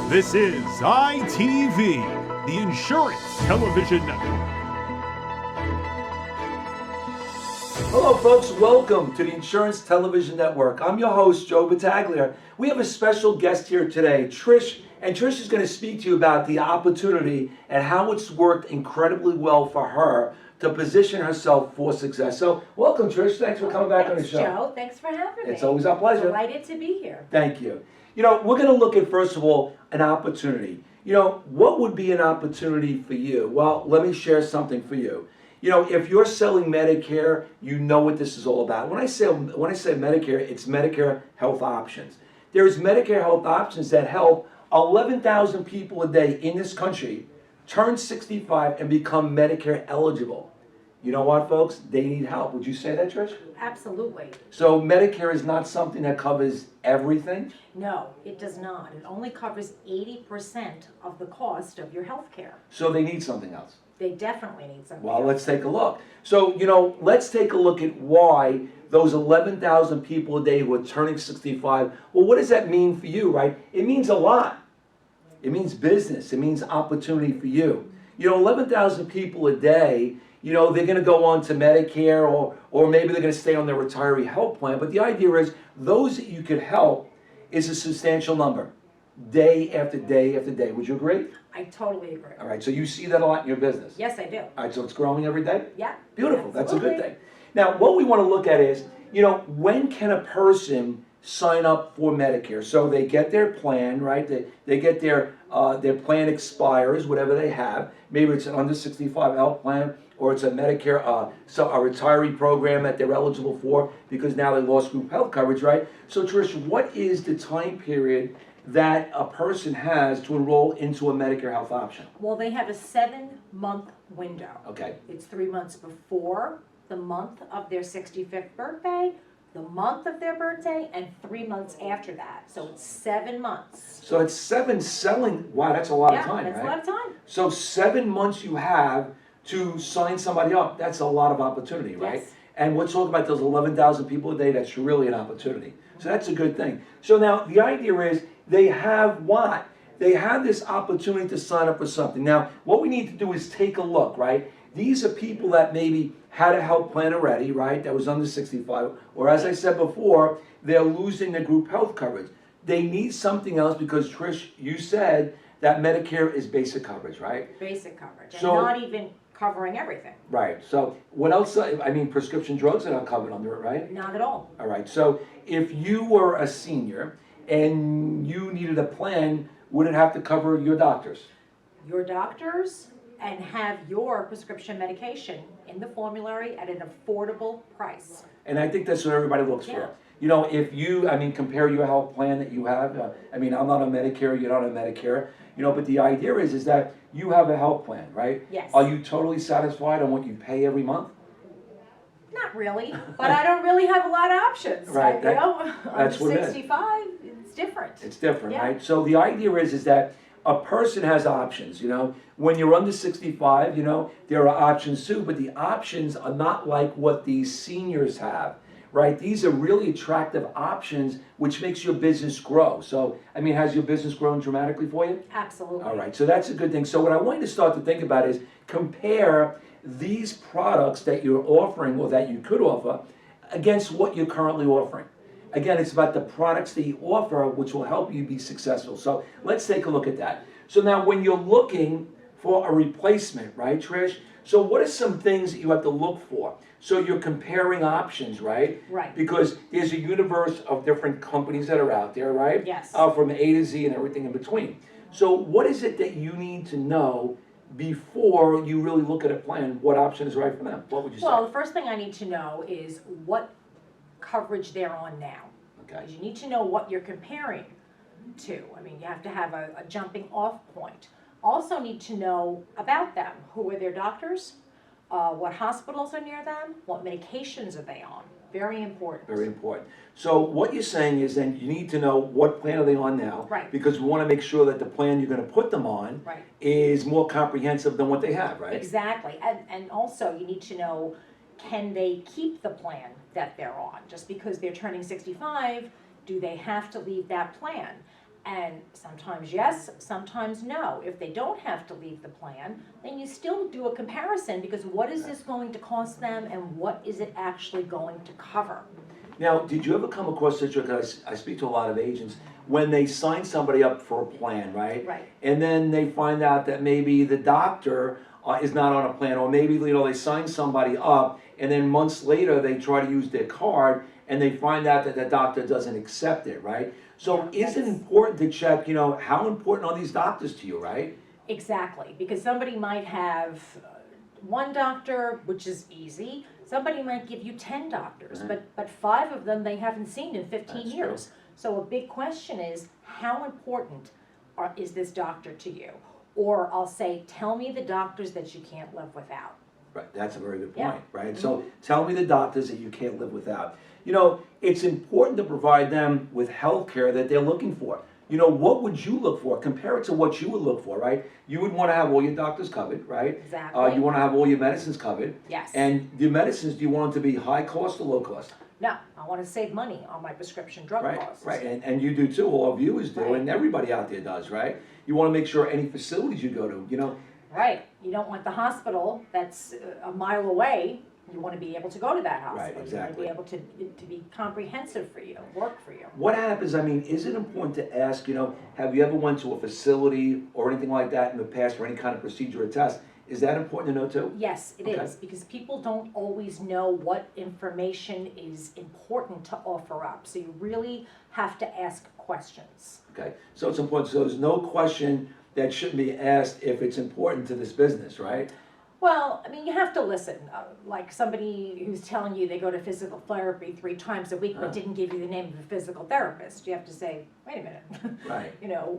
This is ITV, the Insurance Television Network. Hello folks, welcome to the Insurance Television Network. I'm your host, Joe Battaglia. We have a special guest here today, Trish, and Trish is going to speak to you about the opportunity and how it's worked incredibly well for her to position herself for success. So welcome Trish, thanks for coming back on the show. Thanks, Joe, thanks for having me. It's always our pleasure. Delighted to be here. Thank you. You know, we're going to look at, first of all, an opportunity. You know, what would be an opportunity for you? Well, let me share something for you. You know, if you're selling Medicare, you know what this is all about. When I say Medicare, it's Medicare Health Options. There's Medicare Health Options that help 11,000 people a day in this country turn 65 and become Medicare eligible. You know what, folks? They need help. Would you say that, Trish? Absolutely. So Medicare is not something that covers everything? No, it does not. It only covers 80% of the cost of your health care. So they need something else. They definitely need something Well, else. let's take a look. So, you know, let's take a look at why those 11,000 people a day who are turning 65, well, what does that mean for you, right? It means a lot. It means business. It means opportunity for you. You know, 11,000 people a day, you know, they're going to go on to Medicare or maybe they're going to stay on their retiree health plan. But the idea is those that you could help is a substantial number, day after day after day. Would you agree? I totally agree. All right, so you see that a lot in your business? Yes, I do. All right, so it's growing every day? Yeah. Beautiful, that's a good Absolutely. thing. Now, what we want to look at is, you know, when can a person sign up for Medicare? So they get their plan, right? They get their plan expires, whatever they have. Maybe it's an under 65 health plan, or it's a Medicare, so a retiree program that they're eligible for because now they lost group health coverage, right? So Trish, what is the time period that a person has to enroll into a Medicare health option? Well, they have a 7-month window. Okay. It's 3 months before the month of their 65th birthday, the month of their birthday, and 3 months after that. So it's 7 months. So it's 7 selling, wow, that's a lot of time, that's right? a lot of time. So 7 months you have to sign somebody up. That's a lot of opportunity, right? Yes. And we're talking about those 11,000 people a day. That's really an opportunity. So that's a good thing. So now the idea is they have what? They have this opportunity to sign up for something. Now, what we need to do is take a look, right? These are people that maybe had a health plan already, right? That was under 65. Or as I said before, they're losing their group health coverage. They need something else because, Trish, you said that Medicare is basic coverage, right? Basic coverage. And So- not even covering everything. Right. So what else? I mean, prescription drugs are not covered under it, right? Not at all. All right. So if you were a senior and you needed a plan, would it have to cover your doctors? Your doctors, and have your prescription medication in the formulary at an affordable price. And I think that's what everybody looks Yeah. for. You know, if you, I mean, compare your health plan that you have. I mean, I'm not on Medicare, you're not on Medicare. You know, but the idea is that you have a health plan, right? Yes. Are you totally satisfied on what you pay every month? Not really, but I don't really have a lot of options. Right, You know, that's under what it is. 65, it's different. It's different, Yeah. right? So the idea is that a person has options, you know. When you're under 65, you know, there are options too, but the options are not like what these seniors have, right? These are really attractive options, which makes your business grow. So, I mean, has your business grown dramatically for you? Absolutely. All right, so that's a good thing. So what I want you to start to think about is compare these products that you're offering or that you could offer against what you're currently offering. Again, it's about the products that you offer which will help you be successful. So let's take a look at that. So now when you're looking for a replacement, right, Trish? So what are some things that you have to look for? So you're comparing options, right? Right. Because there's a universe of different companies that are out there, right? Yes. From A to Z and everything in between. So what is it that you need to know before you really look at a plan? What option is right for them? What would you say? Well, the first thing I need to know is what coverage they're on now. Okay. Because you need to know what you're comparing to. I mean, you have to have a jumping off point. Also need to know about them. Who are their doctors? What hospitals are near them? What medications are they on? Very important. Very important. So what you're saying is then you need to know what plan are they on now. Right. Because we want to make sure that the plan you're going to put them on Right. is more comprehensive than what they have, right? Exactly. And also you need to know, can they keep the plan that they're on? Just because they're turning 65, do they have to leave that plan? And sometimes yes, sometimes no. If they don't have to leave the plan, then you still do a comparison, because what is this going to cost them and what is it actually going to cover? Now, did you ever come across such because I speak to a lot of agents, when they sign somebody up for a plan, right? Right. And then they find out that maybe the doctor is not on a plan, or maybe, you know, they sign somebody up and then months later they try to use their card and they find out that the doctor doesn't accept it, right? So Yeah, is it that's- important to check, you know, how important are these doctors to you, right? Exactly, because somebody might have one doctor, which is easy. Somebody might give you 10 doctors, Mhm. but 5 of them they haven't seen in 15 That's years. So a big question is, how important is this doctor to you? Or I'll say, tell me the doctors that you can't live without. Right, that's a very good Yeah. point, right? So tell me the doctors that you can't live without. You know, it's important to provide them with health care that they're looking for. You know, what would you look for? Compare it to what you would look for, right? You would want to have all your doctors covered, right? Exactly. You want to have all your medicines covered. Yes. And the medicines, do you want them to be high cost or low cost? No, I want to save money on my prescription drug Right, costs. right, and you do too, all viewers do, Right. and everybody out there does, right? You want to make sure any facilities you go to, you know, Right, you don't want the hospital that's a mile away, you want to be able to go to that hospital. exactly. You want to be able to be comprehensive for you, work for you. what happens, I mean, is it important to ask, you know, have you ever went to a facility or anything like that in the past for any kind of procedure or test? Is that important to know too? Yes, it Okay. is, because people don't always know what information is important to offer up. So you really have to ask questions. Okay, so it's important, so there's no question that shouldn't be asked if it's important to this business, right? Well, I mean, you have to listen. Like somebody who's telling you they go to physical therapy 3 times a week, but didn't give you the name of a physical therapist. You have to say, wait a minute. Right. You know,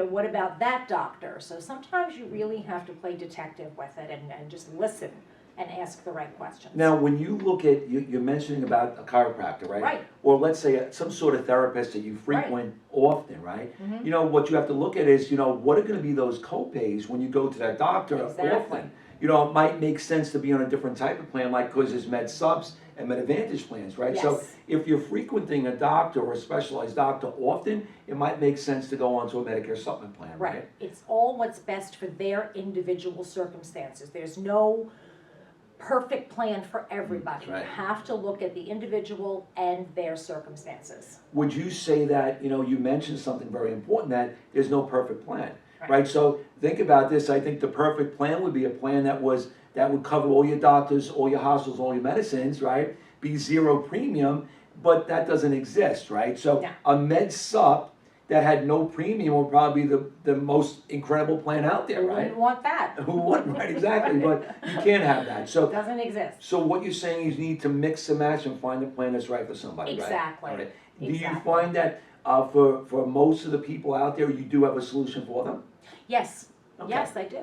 what about that doctor? So sometimes you really have to play detective with it and just listen and ask the right questions. Now, when you look at, you're mentioning about a chiropractor, right? Right. Or let's say some sort of therapist that you frequent often, right? You know, what you have to look at is, you know, what are gonna be those co-pays when you go to that doctor Exactly. often? You know, it might make sense to be on a different type of plan, like, because there's Med Subs and Med Advantage plans, right? So Yes. if you're frequenting a doctor or a specialized doctor often, it might make sense to go onto a Medicare supplement plan, right? Right. It's all what's best for their individual circumstances. There's no perfect plan for everybody. That's right. You have to look at the individual and their circumstances. Would you say that, you know, you mentioned something very important, that there's no perfect plan, Right. right? So think about this, I think the perfect plan would be a plan that would cover all your doctors, all your hospitals, all your medicines, right? Be zero premium, but that doesn't exist, right? So No. a Med Sup that had no premium would probably be the most incredible plan out there, Who right? wouldn't want that? Who wouldn't, right, exactly, but you can't have that. It So doesn't exist. so what you're saying is you need to mix and match and find a plan that's right for somebody, right? Exactly. All right. Do you Exactly. find that for most of the people out there, you do have a solution for them? Yes, Okay. yes, I do.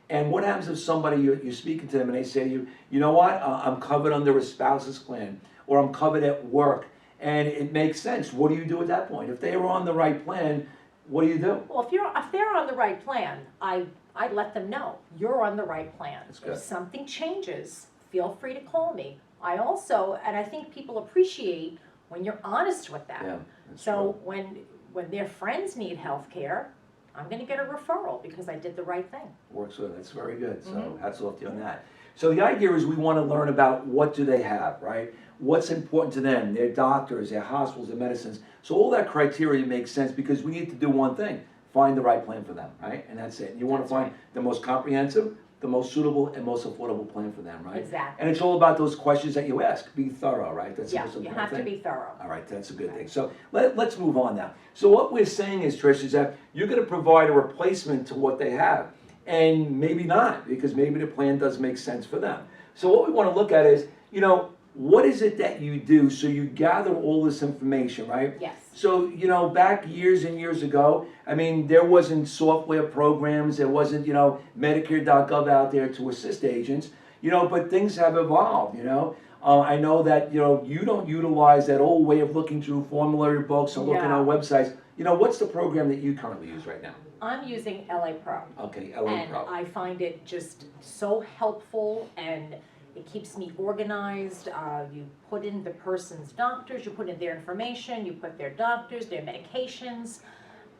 And what happens if somebody, you're speaking to them and they say to you, you know what, I'm covered under a spouse's plan, or I'm covered at work, and it makes sense. What do you do at that point? If they were on the right plan, what do you do? Well, if they're on the right plan, I let them know you're on the right plan. That's good. If something changes, feel free to call me. I also, and I think people appreciate when you're honest with them. Yeah, that's So when their friends need health care, I'm gonna get a referral because I did the right thing. Works good, that's very good, so Mhm. hats off to you on that. So the idea is we want to learn about what do they have, right? What's important to them, their doctors, their hospitals, their medicines. So all that criteria makes sense because we need to do one thing, find the right plan for them, right? And that's it. You want to That's find the most comprehensive, the most suitable, and most affordable plan for them, right? Exactly. And it's all about those questions that you ask. Be thorough, right? That's the Yeah, most you important have to thing. be thorough. All right, that's a good thing. So let's move on now. So what we're saying is, Trish, is that you're going to provide a replacement to what they have. And maybe not, because maybe the plan does make sense for them. So what we want to look at is, you know, what is it that you do? So you gather all this information, right? Yes. So, you know, back years and years ago, I mean, there wasn't software programs, there wasn't, you know, Medicare.gov out there to assist agents, you know, but things have evolved, you know. I know that, you know, you don't utilize that old way of looking through formulary books and looking No. on websites. You know, what's the program that you currently use right now? I'm using LA Pro. Okay, LA And Pro. I find it just so helpful and it keeps me organized. You put in the person's doctors, you put in their information, you put their doctors, their medications,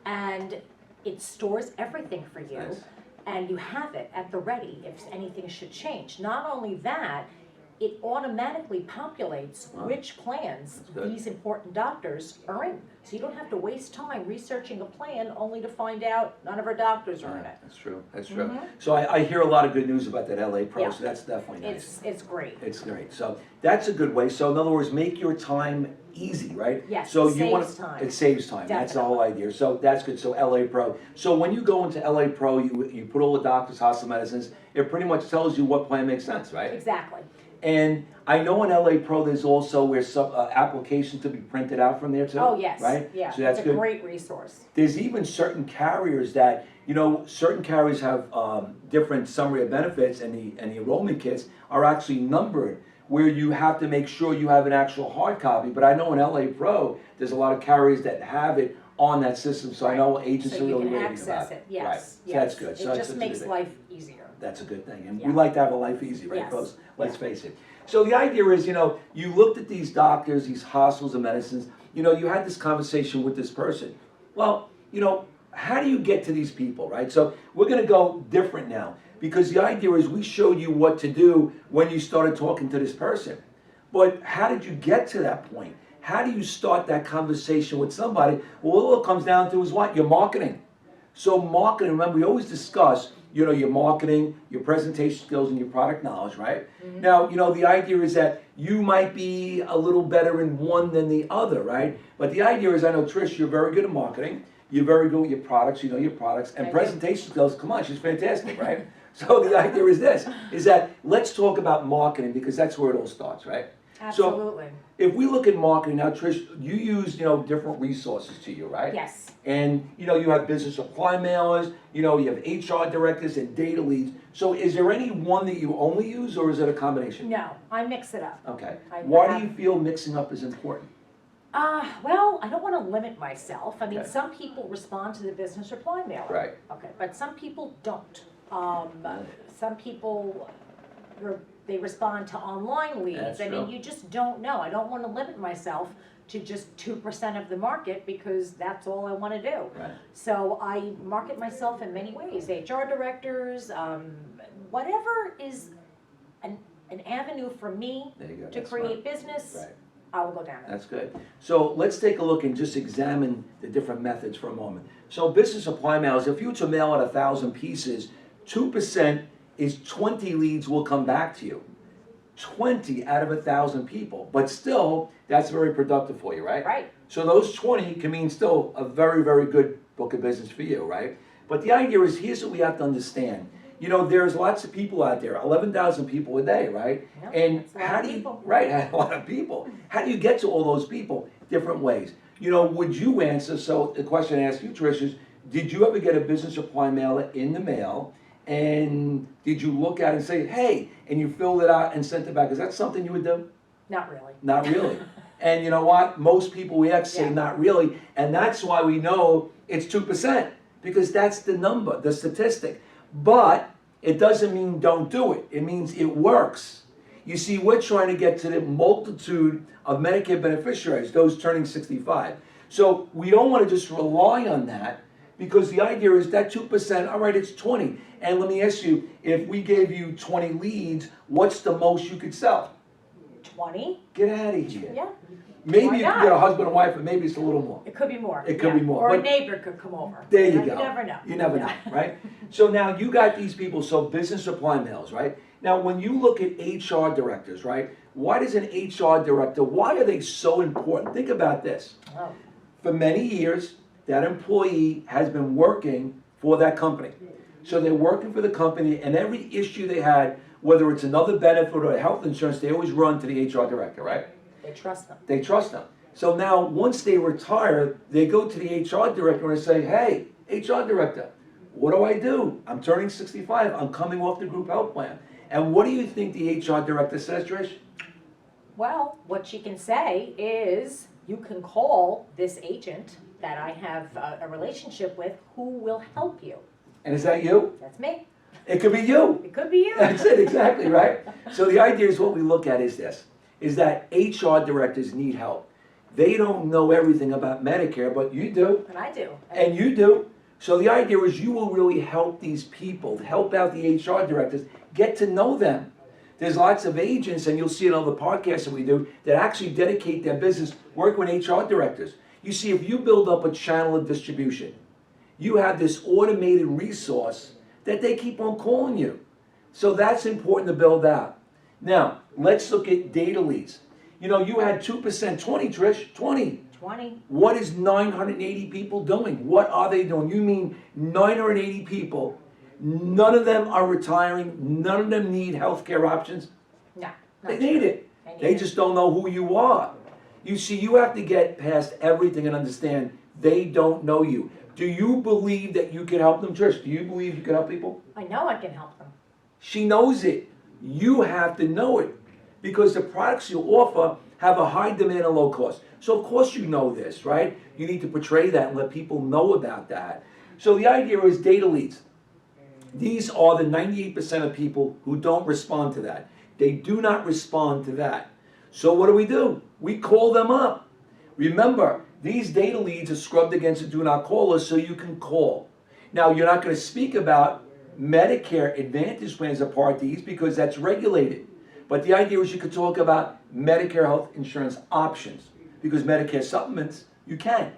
and it stores everything for you. Nice. And you have it at the ready if anything should change. Not only that, it automatically populates Wow. which plans good. these important doctors are in. So you don't have to waste time researching a plan only to find out none of our doctors are in it. That's true, that's true. Mhm. So I hear a lot of good news about that LA Pro, Yeah. so that's definitely nice. It's great. It's great. So that's a good way. So in other words, make your time easy, right? Yes, So it you want saves time. It saves time. That's the whole idea. So that's good. So LA Pro. So when you go into LA Pro, you put all the doctors, hospital medicines. It pretty much tells you what plan makes sense, right? Exactly. And I know in LA Pro, there's also where some applications to be printed out from there too. Oh, yes. Right? Yeah, So that's it's a good. great resource. There's even certain carriers that, certain carriers have different summary of benefits, and the enrollment kits are actually numbered, where you have to make sure you have an actual hard copy. But I know in LA Pro, there's a lot of carriers that have it on that system, so I know agents are So you really can raving access about it, Right. yes, So that's good. yes. So It that's just a good makes thing. life easier. That's a good thing, and Yeah. we like to have a life easy, right, Yes. folks? Let's Yes. face it. So the idea is, you looked at these doctors, these hospitals and medicines, you had this conversation with this person. Well, how do you get to these people, right? So we're gonna go different now, because the idea is we showed you what to do when you started talking to this person. But how did you get to that point? How do you start that conversation with somebody? Well, all it comes down to is what? Your marketing. So marketing, remember, we always discuss, your marketing, your presentation skills, and your product knowledge, right? Mm-hmm. Now, the idea is that you might be a little better in one than the other, right? But the idea is, I know, Trish, you're very good at marketing. You're very good with your products, you know your products. And I do. presentation skills, come on, she's fantastic, right? So the idea is this, is that let's talk about marketing, because that's where it all starts, right? Absolutely. If we look at marketing, now Trish, you use, different resources to you, right? Yes. And, you have business supply mailers, you have HR directors and data leads. So is there any one that you only use, or is it a combination? No, I mix it up. Okay. I Why have- do you feel mixing up is important? Well, I don't want to limit myself. I mean, Okay. some people respond to the business reply mailer. Right. Okay, but some people don't. Some people, they respond to online leads. That's I mean, true. you just don't know. I don't want to limit myself to just 2% of the market, because that's all I want to do. Right. So I market myself in many ways. HR directors, whatever is an avenue for me There you go. to That's create smart. business, Right. I will go down it. That's good. So let's take a look and just examine the different methods for a moment. So business supply mailers, if you were to mail out 1,000 pieces, 2% is 20 leads will come back to you. 20 out of 1,000 people. But still, that's very productive for you, right? Right. So those 20 can mean still a very, very good book of business for you, right? But the idea is, here's what we have to understand. There's lots of people out there, 11,000 people a day, right? Yep, And that's a lot how of do you, people. right, a lot of people. How do you get to all those people? Different ways. Would you answer, so the question I ask you, Trish, is, did you ever get a business supply mailer in the mail, and did you look at it and say, hey, and you filled it out and sent it back? Is that something you would do? Not really. Not really. And you know what? Most people we ask say Yeah. not really, and that's why we know it's 2%, because that's the number, the statistic. But it doesn't mean don't do it. It means it works. You see, we're trying to get to the multitude of Medicare beneficiaries, those turning 65. So we don't want to just rely on that, because the idea is that 2%, all right, it's 20. And let me ask you, if we gave you 20 leads, what's the most you could sell? 20? Get out of here. Yeah. Maybe Why you could not? get a husband and wife, but maybe it's a little more. It could be more. It could yeah. be more, Or a but- neighbor could come over. There you go. You never know. You never know, Yeah. right? So now you got these people, so business supply mails, right? Now, when you look at HR directors, right? Why does an HR director, why are they so important? Think about this. Oh, For many years, that employee has been working for that company. So they're working for the company, and every issue they had, whether it's another benefit or health insurance, they always run to the HR director, right? they trust them. They trust them. So now, once they retire, they go to the HR director and say, hey, HR director, what do? I'm turning 65. I'm coming off the group health plan. And what do you think the HR director says, Trish? Well, what she can say is, you can call this agent that I have a relationship with who will help you. And is that you? That's me. It could be you. It could be you. That's it, exactly, right? So the idea is, what we look at is this, is that HR directors need help. They don't know everything about Medicare, but you do, And I do. and you do. So the idea is you will really help these people, help out the HR directors, get to know them. There's lots of agents, and you'll see it on the podcasts that we do, that actually dedicate their business working with HR directors. You see, if you build up a channel of distribution, you have this automated resource that they keep on calling you. So that's important to build out. Now, let's look at data leads. You know, you had 2%, 20, Trish, 20. 20. What is 980 people doing? What are they doing? You mean 980 people, none of them are retiring, none of them need healthcare options? No. They need it. They it. just don't know who you are. You see, you have to get past everything and understand they don't know you. Do you believe that you can help them, Trish? Do you believe you can help people? I know I can help them. She knows it. You have to know it because the products you offer have a high demand and low cost. So of course you know this, right? You need to portray that and let people know about that. So the idea is data leads. These are the 98% of people who don't respond to that. They do not respond to that. So what do? We call them up. Remember, these data leads are scrubbed against the do not call list so you can call. Now, you're not going to speak about Medicare Advantage plans or Part Ds because that's regulated. But the idea is you could talk about Medicare health insurance options because Medicare supplements, you can.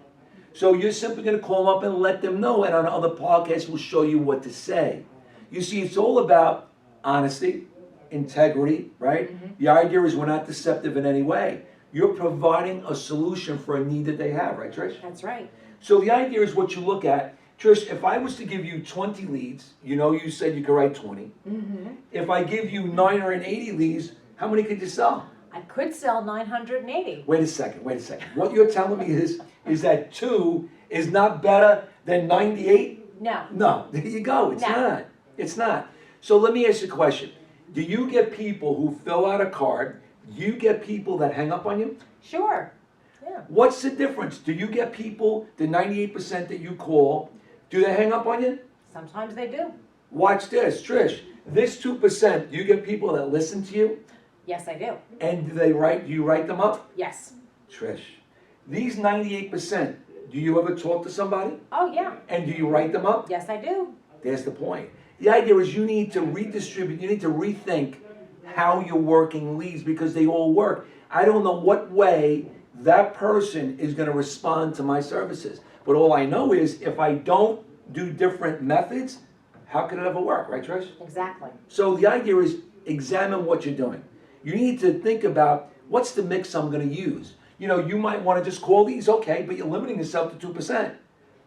So you're simply going to call them up and let them know, and on other podcasts we'll show you what to say. You see, it's all about honesty, integrity, right? Mm-hmm. The idea is we're not deceptive in any way. You're providing a solution for a need that they have, right, Trish? That's right. So the idea is what you look at. Trish, if I was to give you 20 leads, you know you said you could write 20. Mm-hmm. If I give you 980 leads, how many could you sell? I could sell 980. Wait a second. What you're telling me is that 2 is not better than 98? No. No, there you go. It's not. So let me ask you a question. Do you get people who fill out a card? You get people that hang up on you? Sure. Yeah. What's the difference? Do you get people, the 98% that you call, do they hang up on you? Sometimes they do. Watch this, Trish. This 2%, do you get people that listen to you? Yes, I do. And do you write them up? Yes. Trish, these 98%, do you ever talk to somebody? Oh, yeah. And do you write them up? Yes, I do. There's the point. The idea is you need to redistribute, you need to rethink how you're working leads because they all work. I don't know what way that person is going to respond to my services. But all I know is if I don't do different methods, how can it ever work, right, Trish? Exactly. So the idea is examine what you're doing. You need to think about what's the mix I'm going to use. You know, you might want to just call these, okay, but you're limiting yourself to 2%.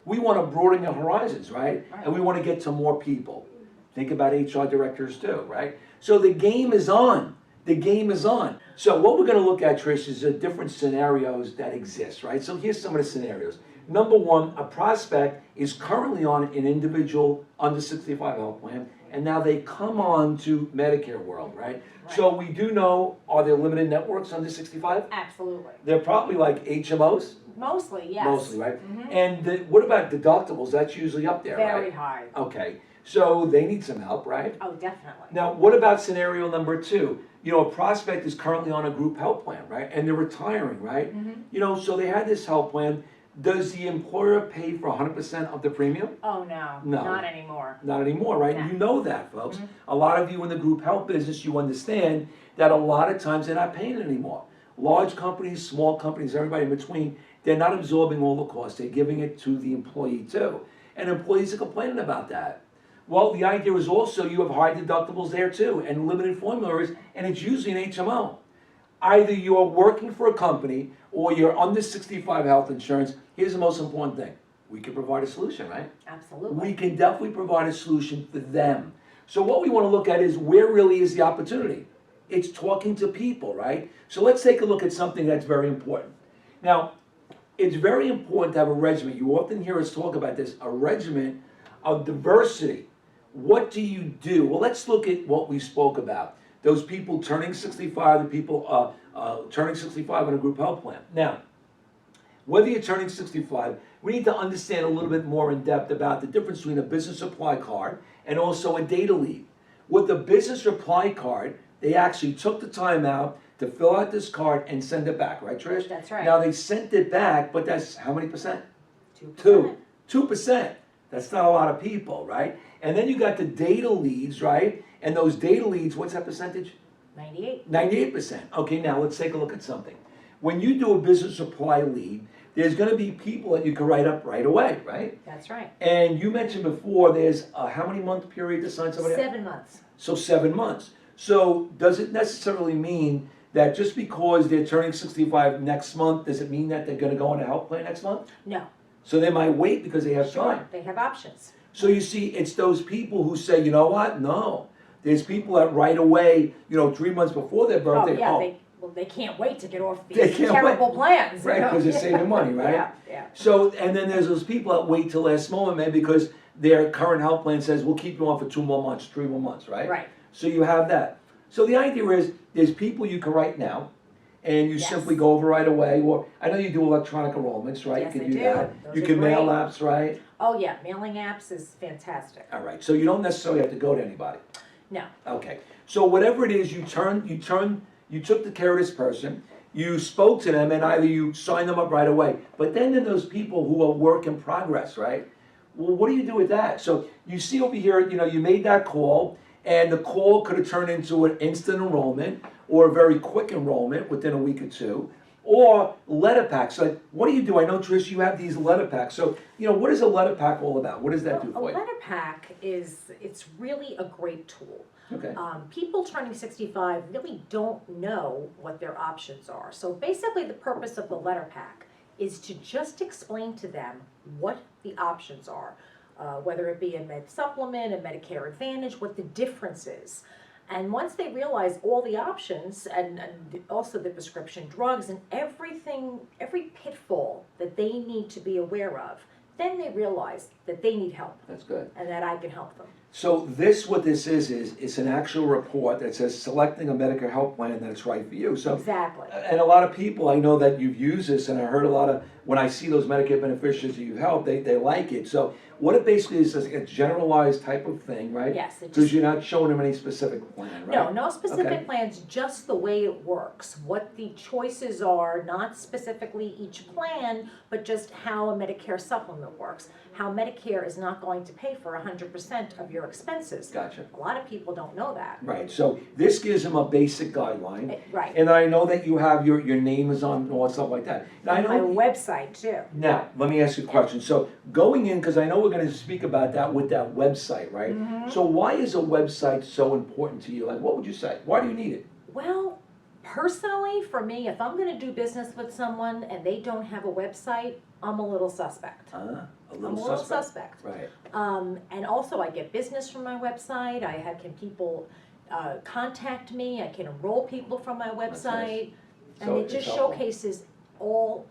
We want to broaden your horizons, right? And we want to get to more people. Think about HR directors too, right? So the game is on. The game is on. So what we're going to look at, Trish, is the different scenarios that exist, right? So here's some of the scenarios. Number one, a prospect is currently on an individual under 65 health plan, and now they come on to Medicare world, right? So we do know, are there limited networks under 65? Absolutely. They're probably like HMOs? Mostly, yes. Mostly, right? Mm-hmm. And what about deductibles? That's usually up there, Very right? high. Okay. So they need some help, right? Oh, definitely. Now, what about scenario number 2? You know, a prospect is currently on a group health plan, right? And they're retiring, right? Mm-hmm. You know, so they had this health plan. Does the employer pay for 100% of the premium? Oh, no. No. Not anymore. Not anymore, right? No. You know that, folks. Mm-hmm. A lot of you in the group health business, you understand that a lot of times they're not paying it anymore. Large companies, small companies, everybody in between, they're not absorbing all the costs. They're giving it to the employee too. And employees are complaining about that. Well, the idea is also you have high deductibles there too and limited formulas, and it's usually an HMO. Either you're working for a company or you're under 65 health insurance. Here's the most important thing. We can provide a solution, right? Absolutely. We can definitely provide a solution for them. So what we want to look at is where really is the opportunity? It's talking to people, right? So let's take a look at something that's very important. Now, it's very important to have a regimen. You often hear us talk about this, a regimen of diversity. What do you do? Well, let's look at what we spoke about. Those people turning 65, the people turning 65 on a group health plan. Now, whether you're turning 65, we need to understand a little bit more in depth about the difference between a business supply card and also a data lead. With the business supply card, they actually took the time out to fill out this card and send it back, right, Trish? That's right. Now, they sent it back, but that's how many percent? 2%. 2%. That's not a lot of people, right? And then you got the data leads, right? And those data leads, what's that percentage? 98. 98%. Okay, now let's take a look at something. When you do a business supply lead, there's going to be people that you can write up right away, right? That's right. And you mentioned before there's a how many month period to sign somebody up? 7 months. So 7 months. So does it necessarily mean that just because they're turning 65 next month, does it mean that they're going to go on a health plan next month? No. So they might wait because they have time. They have options. So you see, it's those people who say, you know what? No. There's people that right away, 3 months before their birthday, They can't wait to get off They these can't terrible wait. plans. Right, because they're saving money, right? Yeah. So, and then there's those people that wait till last moment, maybe because their current health plan says, we'll keep you on for 2 more months, 3 more months, right? Right. So you have that. So the idea is, there's people you can write now, and you Yes. simply go over right away, or, I know you do electronic enrollments, right? Yes, You can I do do. that. Those You are can mail great. apps, right? Oh, yeah, mailing apps is fantastic. All right, so you don't necessarily have to go to anybody. No. Okay, so whatever it is, you took care of this person, you spoke to them, and either you signed them up right away. But then there are those people who are work in progress, right? Well, what do you do with that? So you see over here, you made that call, and the call could have turned into an instant enrollment or a very quick enrollment within a week or two, or letter packs. So what do you do? I know, Trish, you have these letter packs. So, what is a letter pack all about? What does that do A for you? letter pack it's really a great tool. Okay. People turning 65 really don't know what their options are. So basically the purpose of the letter pack is to just explain to them what the options are, whether it be a med supplement, a Medicare Advantage, what the difference is. And once they realize all the options and also the prescription drugs and everything, every pitfall that they need to be aware of, then they realize that they need help. That's good. And that I can help them. So what this is it's an actual report that says selecting a Medicare health plan that's right for you. So Exactly. And a lot of people, I know that you've used this, and I heard a lot of, when I see those Medicare beneficiaries that you've helped, they like it. So what it basically is a generalized type of thing, right? Yes. Because you're not showing them any specific plan, right? No specific Okay. plans, just the way it works, what the choices are, not specifically each plan, but just how a Medicare supplement works, how Medicare is not going to pay for 100% of your expenses. Gotcha. A lot of people don't know that. Right, so this gives them a basic guideline. Right. And I know that you have your name is on and all that stuff like that. And I On my know, website too. now, let me ask you a question. So going in, because I know we're going to speak about that with that website, right? Mm-hmm. So why is a website so important to you? Like, what would you say? Why do you need it? Well, personally, for me, if I'm gonna do business with someone and they don't have a website, I'm a little suspect. A I'm a little suspect. Right. And also I get business from my website, can people contact me, I can enroll people from my nice. website. And So it it's just helpful. showcases all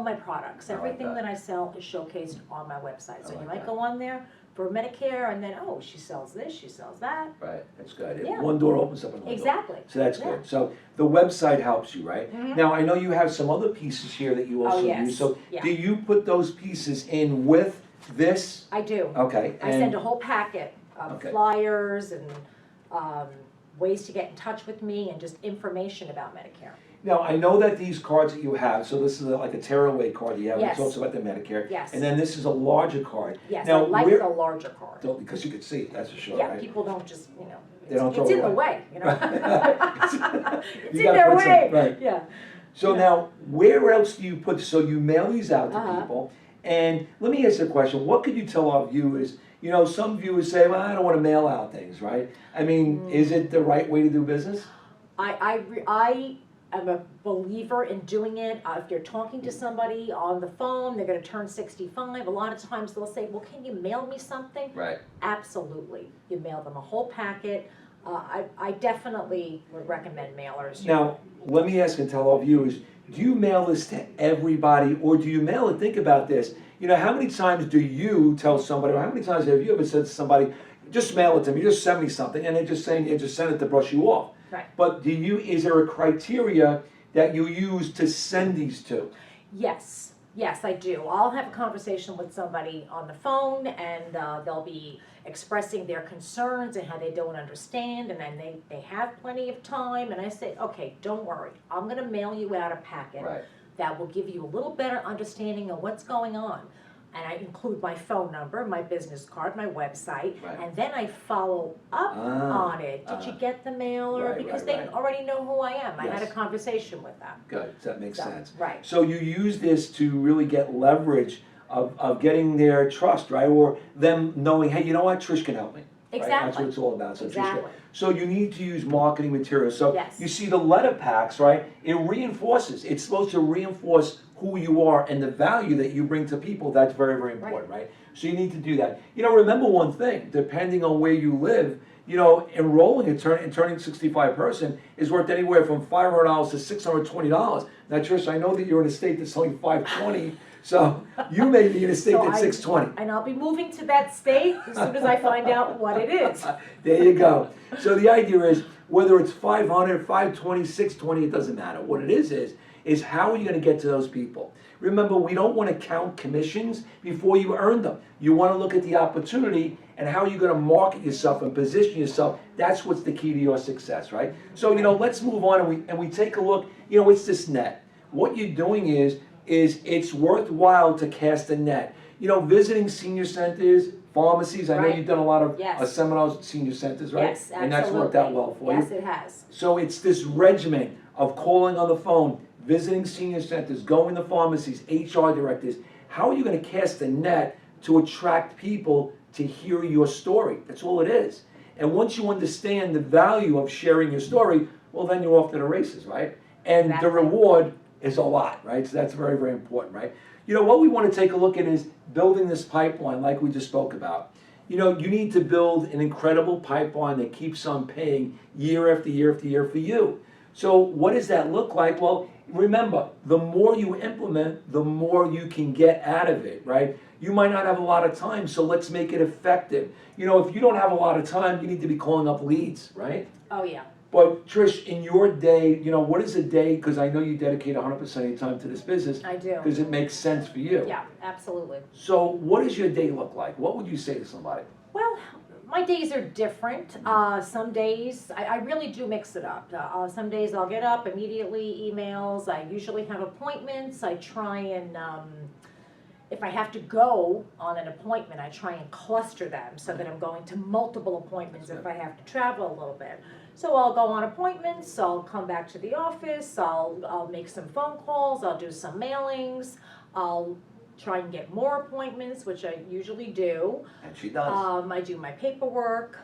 my products, I like everything that. that I sell is showcased on my website. So I you like might that. go on there for Medicare and then, oh, she sells this, she sells that. Right, that's good. Yeah. One door opens up another door. Exactly. So that's Yeah. good. So the website helps you, right? Mhm. Now, I know you have some other pieces here that you also yes. use. So Yeah. do you put those pieces in with this? I do. Okay. I send a whole packet of Okay. flyers and ways to get in touch with me and just information about Medicare. Now, I know that these cards that you have, so this is like a tearaway card you have, Yes. it talks about the Medicare. Yes. And then this is a larger card. Yes, Now, I like where- the larger card. Because you can see it, that's for sure, Yeah, right? people don't just, They don't it's throw in it the away. way, You It's in gotta their put some- way. right. Yeah. So Yeah. now, where else do you put, so you mail these out to Uh-huh. people, and let me ask you a question, what could you tell our viewers? Some viewers say, well, I don't want to mail out things, right? I mean, is it the right way to do business? I am a believer in doing it. If you're talking to somebody on the phone, they're gonna turn 65, a lot of times they'll say, well, can you mail me something? Right. Absolutely. You mail them a whole packet. I definitely would recommend mailers. Now, let me ask and tell all viewers, do you mail this to everybody, or do you mail it, think about this, how many times do you tell somebody, or how many times have you ever said to somebody, just mail it to me, just send me something, and they're just saying, you just send it to brush you off. Right. But is there a criteria that you use to send these to? Yes. Yes, I do. I'll have a conversation with somebody on the phone, and they'll be expressing their concerns and how they don't understand, and then they have plenty of time, and I say, okay, don't worry, I'm gonna mail you out a packet Right. that will give you a little better understanding of what's going on. And I include my phone number, my business card, my website, Right. and then I follow up on it. Did you get the mailer? Right, Because right, they right. already know who I am. I had a Yes. conversation with them. Good, that makes So, sense. right. So you use this to really get leverage of getting their trust, right? Or them knowing, hey, you know what, Trish can help me. Right? That's Exactly. what it's all about. So Trish Exactly. so you need to use marketing materials. So Yes. you see the letter packs, right? It reinforces. It's supposed to reinforce who you are and the value that you bring to people. That's very, very important, right? So you need to do that. You know, remember one thing, depending on where you live, you know, enrolling and turning 65 person is worth anywhere from $500 to $620. Now, Trish, I know that you're in a state that's only 520, so you may be in a state So that's 620. And I'll be moving to that state as soon as I find out what it is. There you go. So the idea is, whether it's 500, 520, 620, it doesn't matter. What it is how are you going to get to those people? Remember, we don't want to count commissions before you earn them. You want to look at the opportunity and how you're going to market yourself and position yourself. That's what's the key to your success, right? So, you know, let's move on and we take a look. You know, it's this net. What you're doing is it's worthwhile to cast a net. You know, visiting senior centers, pharmacies. I know Right. you've done a lot of Yes. seminars at senior centers, right? Yes, absolutely. And that's worked out well for you. Yes, it has. So it's this regimen of calling on the phone, visiting senior centers, going to pharmacies, HR directors. How are you going to cast a net to attract people to hear your story? That's all it is. And once you understand the value of sharing your story, well, then you're off to the races, right? And Exactly. the reward is a lot, right? So that's very, very important, right? You know, what we want to take a look at is building this pipeline like we just spoke about. You know, you need to build an incredible pipeline that keeps on paying year after year after year for you. So what does that look like? Well, remember, the more you implement, the more you can get out of it, right? You might not have a lot of time, so let's make it effective. You know, if you don't have a lot of time, you need to be calling up leads, right? Oh, yeah. But Trish, in your day, you know, what is a day? Because I know you dedicate 100% of your time to this business. I do. Because it makes sense for you. Yeah, absolutely. So what does your day look like? What would you say to somebody? Well, my days are different. Some days, I really do mix it up. Some days I'll get up immediately, emails. I usually have appointments. I try and, if I have to go on an appointment, I try and cluster them so that I'm going to multiple appointments if I have to travel a little bit. So I'll go on appointments, I'll come back to the office, I'll make some phone calls, I'll do some mailings, I'll try and get more appointments, which I usually do. And she does. I do my paperwork.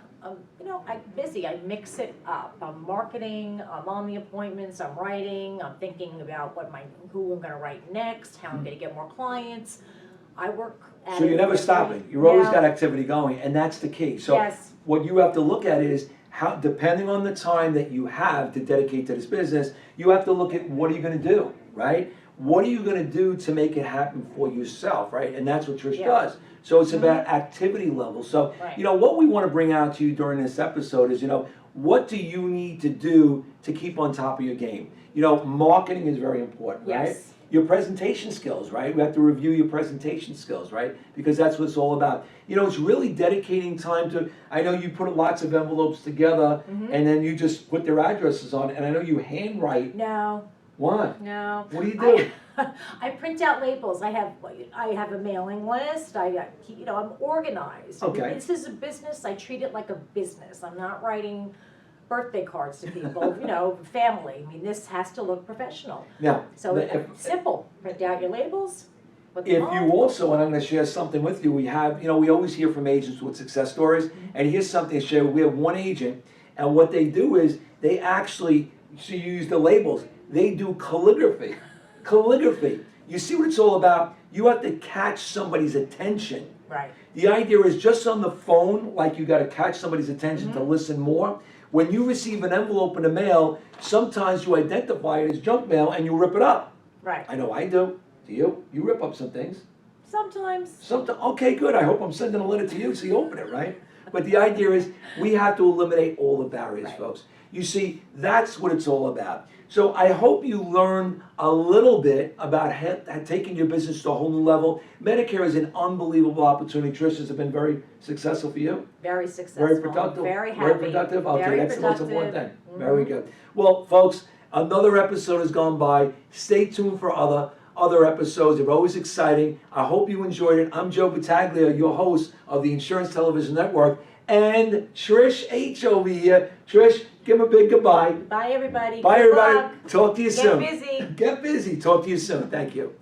You know, I'm busy. I mix it up. I'm marketing. I'm on the appointments. I'm writing. I'm thinking about who I'm going to write next. How I'm going to get more clients. I work. At So you're never every- stopping. You've always No. got activity going, and that's the key. So Yes. what you have to look at is how, depending on the time that you have to dedicate to this business, you have to look at what are you going to do, right? What are you going to do to make it happen for yourself, right? And that's what Trish Yeah. does. So it's about activity level. So, Right. you know, what we want to bring out to you during this episode is, you know, what do you need to do to keep on top of your game? You know, marketing is very important, right? Yes. Your presentation skills, right? We have to review your presentation skills, right? Because that's what it's all about. You know, it's really dedicating time to, I know you put lots of envelopes together and then you just put their addresses on, and I know you handwrite. No. Why? No. What do you do? I print out labels. I have a mailing list. I'm organized. Okay. This is a business. I treat it like a business. I'm not writing birthday cards to people, family. I mean, this has to look professional. Now, So simple. Print out your labels. Put them if on. you also, and I'm going to share something with you, we always hear from agents with success stories, and here's something to share. We have one agent, and what they do is they actually, so you use the labels, they do calligraphy. Calligraphy. You see what it's all about? You have to catch somebody's attention. Right. The idea is just on the phone, like you got to catch somebody's attention to listen more. When you receive an envelope in the mail, sometimes you identify it as junk mail and you rip it up. Right. I know I do. Do you? You rip up some things. Sometimes. Okay, good. I hope I'm sending a letter to you so you open it, right? But the idea is we have to eliminate all the barriers, Right. folks. You see, that's what it's all about. So I hope you learned a little bit about taking your business to a whole new level. Medicare is an unbelievable opportunity. Trish, has it been very successful for you? Very successful. Very productive? Very happy. Very productive? Okay, Very that's the most productive. important thing. Very good. Well, folks, another episode has gone by. Stay tuned for other episodes. They're always exciting. I hope you enjoyed it. I'm Joe Battaglia, your host of the Insurance Television Network, and Trish H over here. Trish, give him a big goodbye. Bye, everybody. Bye, Good everybody. luck. Talk to you soon. Get busy. Get busy. Talk to you soon. Thank you.